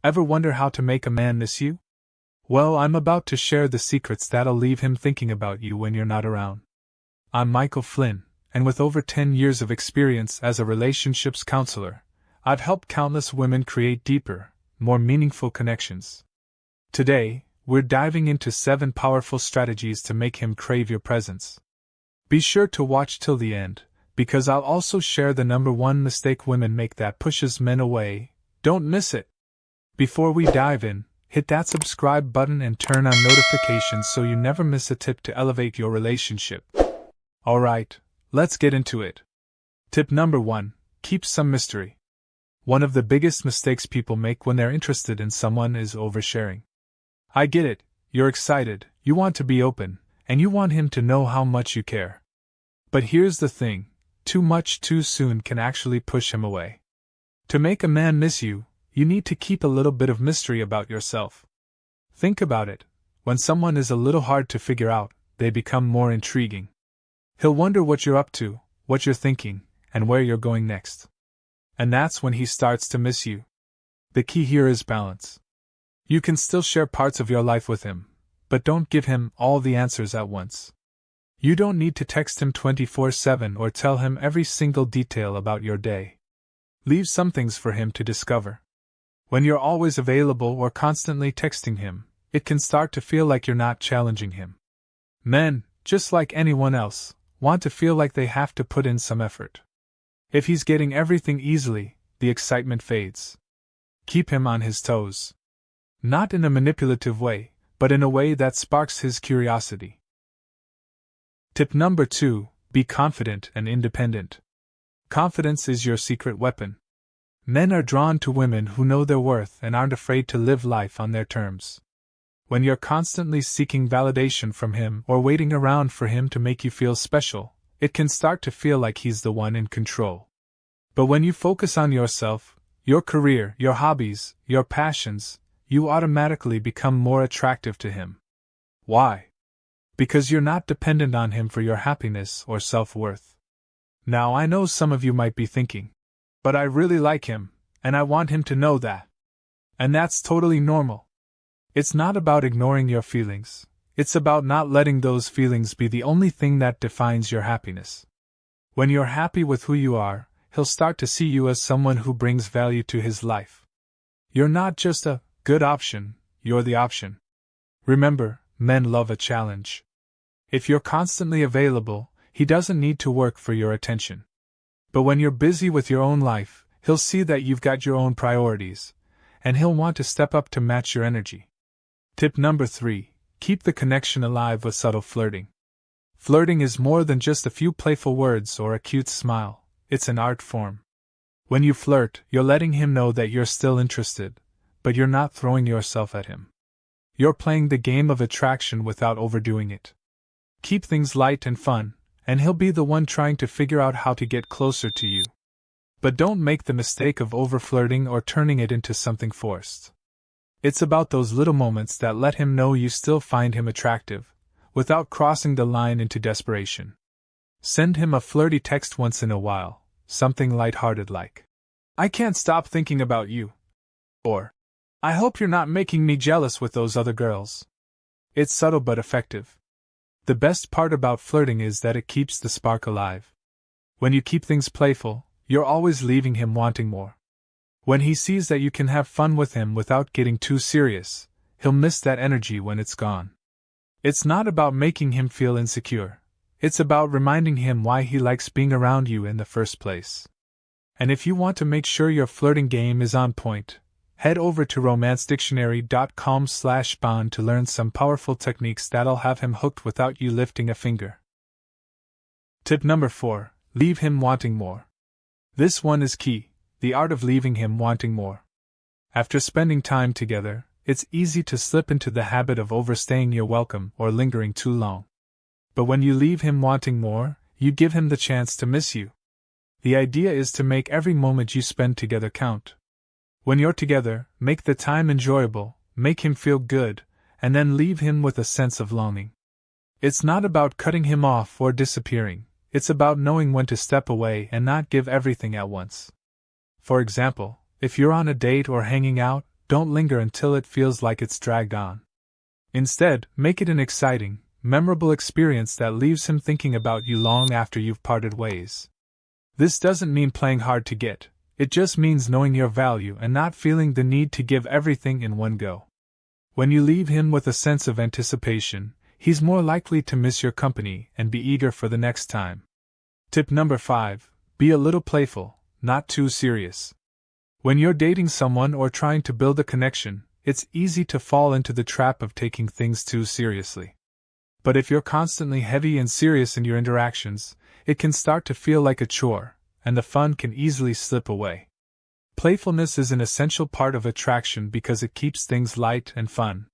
Ever wonder how to make a man miss you? Well, I'm about to share the secrets that'll leave him thinking about you when you're not around. I'm Michael Flynn, and with over 10 years of experience as a relationships counselor, I've helped countless women create deeper, more meaningful connections. Today, we're diving into 7 powerful strategies to make him crave your presence. Be sure to watch till the end, because I'll also share the number 1 mistake women make that pushes men away. Don't miss it! Before we dive in, hit that subscribe button and turn on notifications so you never miss a tip to elevate your relationship. Alright, let's get into it. Tip number 1, keep some mystery. One of the biggest mistakes people make when they're interested in someone is oversharing. I get it, you're excited, you want to be open, and you want him to know how much you care. But here's the thing, too much too soon can actually push him away. To make a man miss you, you need to keep a little bit of mystery about yourself. Think about it, when someone is a little hard to figure out, they become more intriguing. He'll wonder what you're up to, what you're thinking, and where you're going next. And that's when he starts to miss you. The key here is balance. You can still share parts of your life with him, but don't give him all the answers at once. You don't need to text him 24/7 or tell him every single detail about your day. Leave some things for him to discover. When you're always available or constantly texting him, it can start to feel like you're not challenging him. Men, just like anyone else, want to feel like they have to put in some effort. If he's getting everything easily, the excitement fades. Keep him on his toes. Not in a manipulative way, but in a way that sparks his curiosity. Tip number 2, be confident and independent. Confidence is your secret weapon. Men are drawn to women who know their worth and aren't afraid to live life on their terms. When you're constantly seeking validation from him or waiting around for him to make you feel special, it can start to feel like he's the one in control. But when you focus on yourself, your career, your hobbies, your passions, you automatically become more attractive to him. Why? Because you're not dependent on him for your happiness or self-worth. Now I know some of you might be thinking, but I really like him, and I want him to know that. And that's totally normal. It's not about ignoring your feelings, it's about not letting those feelings be the only thing that defines your happiness. When you're happy with who you are, he'll start to see you as someone who brings value to his life. You're not just a good option, you're the option. Remember, men love a challenge. If you're constantly available, he doesn't need to work for your attention. But when you're busy with your own life, he'll see that you've got your own priorities, and he'll want to step up to match your energy. Tip number 3, keep the connection alive with subtle flirting. Flirting is more than just a few playful words or a cute smile, it's an art form. When you flirt, you're letting him know that you're still interested, but you're not throwing yourself at him. You're playing the game of attraction without overdoing it. Keep things light and fun, and he'll be the one trying to figure out how to get closer to you. But don't make the mistake of over-flirting or turning it into something forced. It's about those little moments that let him know you still find him attractive, without crossing the line into desperation. Send him a flirty text once in a while, something lighthearted like, "I can't stop thinking about you," or, "I hope you're not making me jealous with those other girls." It's subtle but effective. The best part about flirting is that it keeps the spark alive. When you keep things playful, you're always leaving him wanting more. When he sees that you can have fun with him without getting too serious, he'll miss that energy when it's gone. It's not about making him feel insecure. It's about reminding him why he likes being around you in the first place. And if you want to make sure your flirting game is on point, head over to romancedictionary.com/bond to learn some powerful techniques that'll have him hooked without you lifting a finger. Tip number 4, leave him wanting more. This one is key, the art of leaving him wanting more. After spending time together, it's easy to slip into the habit of overstaying your welcome or lingering too long. But when you leave him wanting more, you give him the chance to miss you. The idea is to make every moment you spend together count. When you're together, make the time enjoyable, make him feel good, and then leave him with a sense of longing. It's not about cutting him off or disappearing, it's about knowing when to step away and not give everything at once. For example, if you're on a date or hanging out, don't linger until it feels like it's dragged on. Instead, make it an exciting, memorable experience that leaves him thinking about you long after you've parted ways. This doesn't mean playing hard to get, it just means knowing your value and not feeling the need to give everything in one go. When you leave him with a sense of anticipation, he's more likely to miss your company and be eager for the next time. Tip number 5. Be a little playful, not too serious. When you're dating someone or trying to build a connection, it's easy to fall into the trap of taking things too seriously. But if you're constantly heavy and serious in your interactions, it can start to feel like a chore, and the fun can easily slip away. Playfulness is an essential part of attraction because it keeps things light and fun.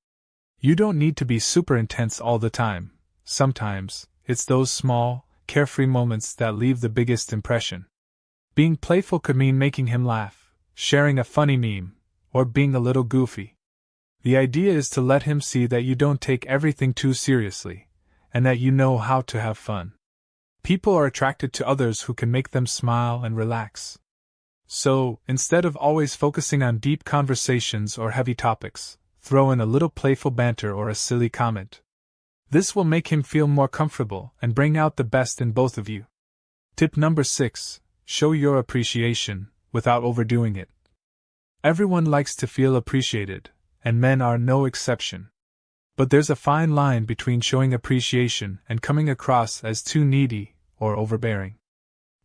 You don't need to be super intense all the time. Sometimes, it's those small, carefree moments that leave the biggest impression. Being playful could mean making him laugh, sharing a funny meme, or being a little goofy. The idea is to let him see that you don't take everything too seriously, and that you know how to have fun. People are attracted to others who can make them smile and relax. So, instead of always focusing on deep conversations or heavy topics, throw in a little playful banter or a silly comment. This will make him feel more comfortable and bring out the best in both of you. Tip number 6. Show your appreciation, without overdoing it. Everyone likes to feel appreciated, and men are no exception. But there's a fine line between showing appreciation and coming across as too needy or overbearing.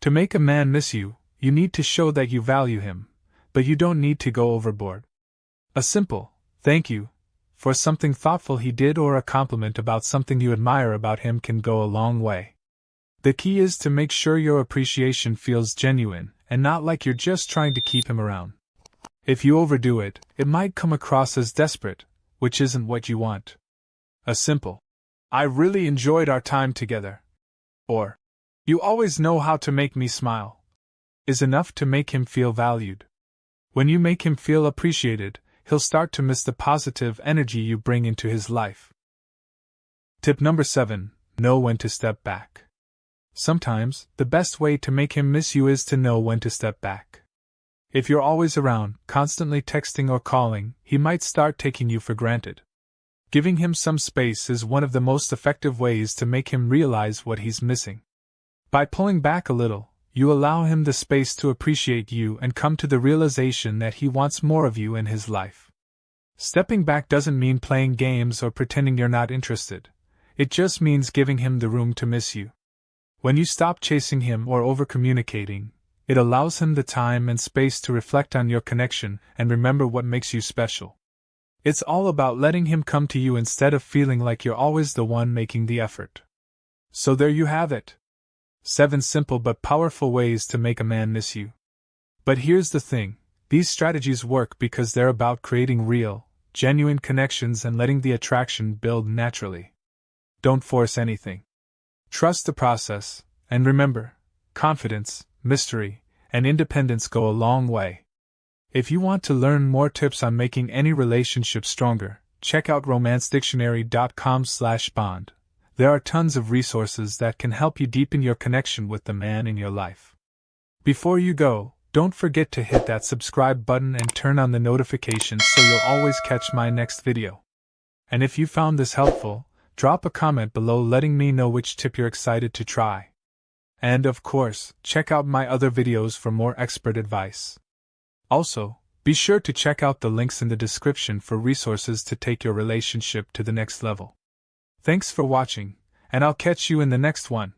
To make a man miss you, you need to show that you value him, but you don't need to go overboard. A simple, thank you, for something thoughtful he did or a compliment about something you admire about him can go a long way. The key is to make sure your appreciation feels genuine and not like you're just trying to keep him around. If you overdo it, it might come across as desperate, which isn't what you want. A simple, I really enjoyed our time together, or, you always know how to make me smile, is enough to make him feel valued. When you make him feel appreciated, he'll start to miss the positive energy you bring into his life. Tip number 7. Know when to step back. Sometimes, the best way to make him miss you is to know when to step back. If you're always around, constantly texting or calling, he might start taking you for granted. Giving him some space is one of the most effective ways to make him realize what he's missing. By pulling back a little, you allow him the space to appreciate you and come to the realization that he wants more of you in his life. Stepping back doesn't mean playing games or pretending you're not interested. It just means giving him the room to miss you. When you stop chasing him or over-communicating, it allows him the time and space to reflect on your connection and remember what makes you special. It's all about letting him come to you instead of feeling like you're always the one making the effort. So there you have it. 7 simple but powerful ways to make a man miss you. But here's the thing, these strategies work because they're about creating real, genuine connections and letting the attraction build naturally. Don't force anything. Trust the process, and remember, confidence, mystery, and independence go a long way. If you want to learn more tips on making any relationship stronger, check out romancedictionary.com/bond. There are tons of resources that can help you deepen your connection with the man in your life. Before you go, don't forget to hit that subscribe button and turn on the notifications so you'll always catch my next video. And if you found this helpful, drop a comment below letting me know which tip you're excited to try. And of course, check out my other videos for more expert advice. Also, be sure to check out the links in the description for resources to take your relationship to the next level. Thanks for watching, and I'll catch you in the next one.